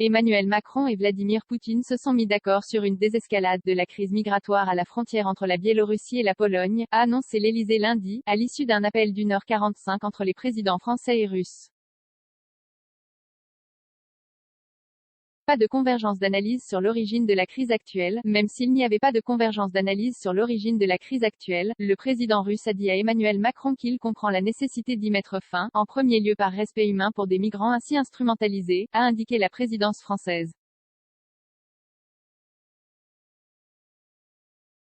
Emmanuel Macron et Vladimir Poutine se sont mis d'accord sur une désescalade de la crise migratoire à la frontière entre la Biélorussie et la Pologne, a annoncé l'Élysée lundi, à l'issue d'un appel d'1h45 entre les présidents français et russes. Pas de convergence d'analyse sur l'origine de la crise actuelle. Même s'il n'y avait pas de convergence d'analyse sur l'origine de la crise actuelle, le président russe a dit à Emmanuel Macron qu'il comprend la nécessité d'y mettre fin, en premier lieu par respect humain pour des migrants ainsi instrumentalisés, a indiqué la présidence française.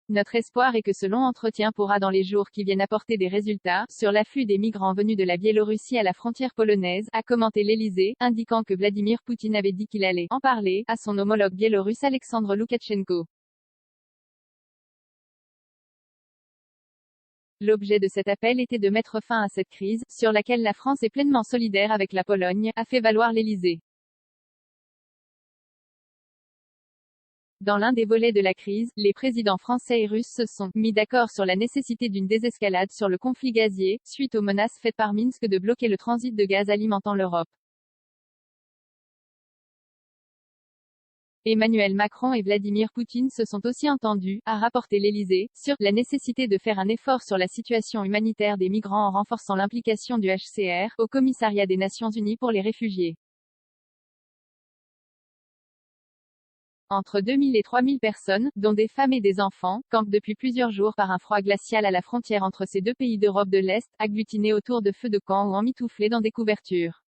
Notre espoir est que ce long entretien pourra dans les jours qui viennent apporter des résultats, sur l'afflux des migrants venus de la Biélorussie à la frontière polonaise, a commenté l'Élysée, indiquant que Vladimir Poutine avait dit qu'il allait « en parler » à son homologue biélorusse Alexandre Loukachenko. L'objet de cet appel était de mettre fin à cette crise, sur laquelle la France est pleinement solidaire avec la Pologne, a fait valoir l'Élysée. Dans l'un des volets de la crise, les présidents français et russes se sont mis d'accord sur la nécessité d'une désescalade sur le conflit gazier, suite aux menaces faites par Minsk de bloquer le transit de gaz alimentant l'Europe. Emmanuel Macron et Vladimir Poutine se sont aussi entendus, a rapporté l'Élysée, sur la nécessité de faire un effort sur la situation humanitaire des migrants en renforçant l'implication du HCR, au Commissariat des Nations Unies pour les réfugiés. Entre 2000 et 3000 personnes, dont des femmes et des enfants, campent depuis plusieurs jours par un froid glacial à la frontière entre ces deux pays d'Europe de l'Est, agglutinés autour de feux de camp ou emmitouflés dans des couvertures.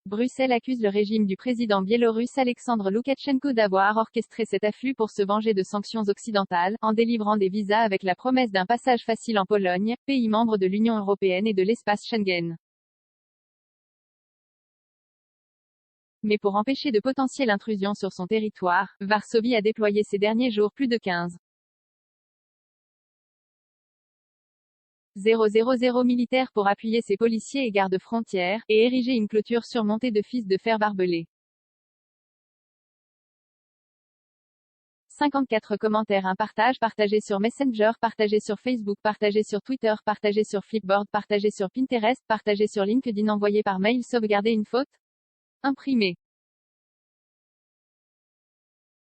Bruxelles accuse le régime du président biélorusse Alexandre Loukachenko d'avoir orchestré cet afflux pour se venger de sanctions occidentales, en délivrant des visas avec la promesse d'un passage facile en Pologne, pays membre de l'Union européenne et de l'espace Schengen. Mais pour empêcher de potentielles intrusions sur son territoire, Varsovie a déployé ces derniers jours plus de 15 000 militaires pour appuyer ses policiers et gardes-frontières, et ériger une clôture surmontée de fils de fer barbelés. 54 commentaires. Un partage partagé sur Messenger, partagé sur Facebook, partagé sur Twitter, partagé sur Flipboard, partagé sur Pinterest, partagé sur LinkedIn, envoyé par mail. Sauvegarder une faute? Imprimé.